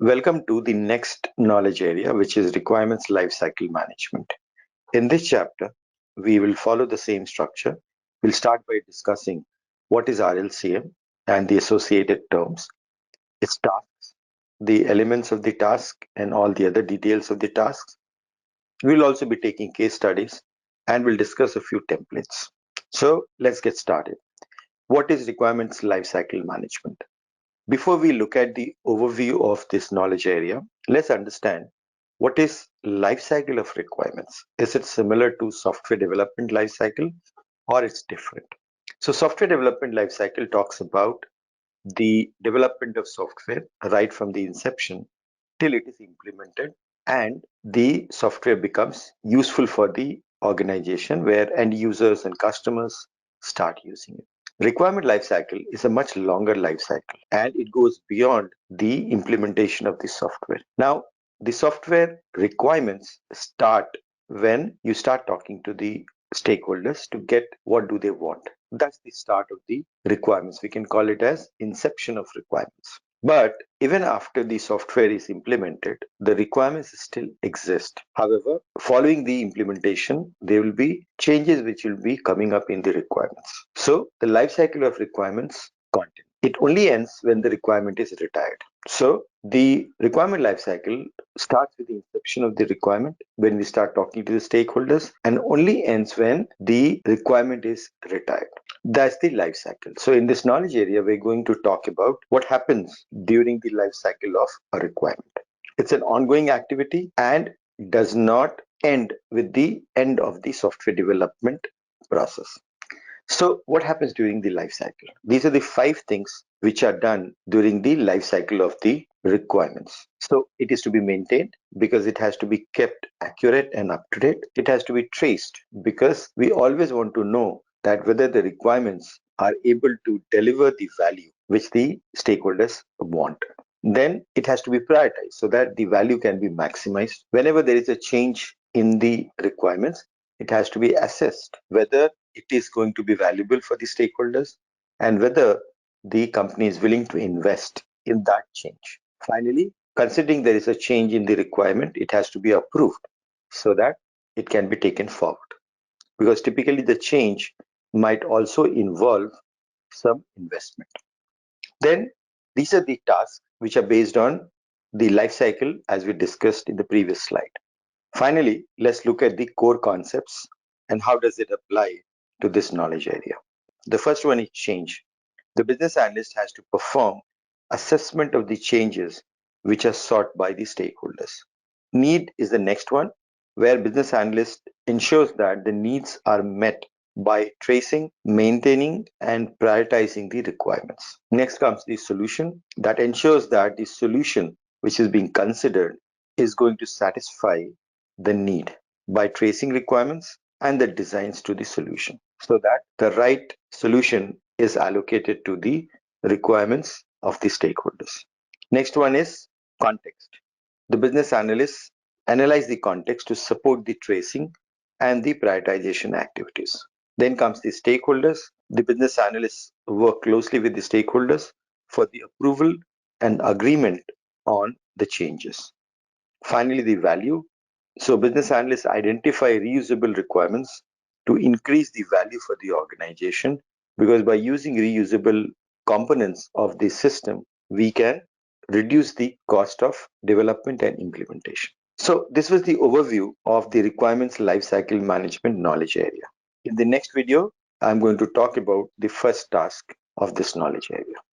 Welcome to the next knowledge area, which is requirements lifecycle management. In this chapter, we will follow the same structure. We'll start by discussing what is RLCM and the associated terms, its tasks, the elements of the task, and all the other details of the tasks. We'll also be taking case studies and we'll discuss a few templates. So let's get started. What is requirements lifecycle management? Before we look at the overview of this knowledge area, let's understand what is lifecycle of requirements. Is it similar to software development lifecycle or it's different? So software development lifecycle talks about the development of software right from the inception till it is implemented and the software becomes useful for the organization where end users and customers start using it. Requirement lifecycle is a much longer lifecycle and it goes beyond the implementation of the software. Now, the software requirements start when you start talking to the stakeholders to get what do they want. That's the start of the requirements. We can call it as inception of requirements. But even after the software is implemented, the requirements still exist. However, following the implementation, there will be changes which will be coming up in the requirements. So the life cycle of requirements continue. It only ends when the requirement is retired. So the requirement lifecycle starts with the inception of the requirement when we start talking to the stakeholders and only ends when the requirement is retired. That's the life cycle. So in this knowledge area, we're going to talk about what happens during the life cycle of a requirement. It's an ongoing activity and does not end with the end of the software development process. So what happens during the life cycle? These are the 5 things which are done during the life cycle of the requirements. So it is to be maintained because it has to be kept accurate and up to date. It has to be traced because we always want to know that whether the requirements are able to deliver the value which the stakeholders want. Then it has to be prioritized so that the value can be maximized. Whenever there is a change in the requirements, it has to be assessed whether it is going to be valuable for the stakeholders and whether the company is willing to invest in that change. Finally, considering there is a change in the requirement, it has to be approved so that it can be taken forward. Because typically the change might also involve some investment. Then these are the tasks which are based on the life cycle as we discussed in the previous slide. Finally, let's look at the core concepts and how does it apply to this knowledge area. The first one is change. The business analyst has to perform assessment of the changes which are sought by the stakeholders. Need is the next one, where business analyst ensures that the needs are met by tracing, maintaining, and prioritizing the requirements. Next comes the solution that ensures that the solution which is being considered is going to satisfy the need by tracing requirements and the designs to the solution so that the right solution is allocated to the requirements of the stakeholders. Next one is context. The business analysts analyze the context to support the tracing and the prioritization activities. Then comes the stakeholders. The business analysts work closely with the stakeholders for the approval and agreement on the changes. Finally, the value. So business analysts identify reusable requirements to increase the value for the organization because by using reusable components of the system, we can reduce the cost of development and implementation. So this was the overview of the requirements lifecycle management knowledge area. In the next video, I'm going to talk about the first task of this knowledge area.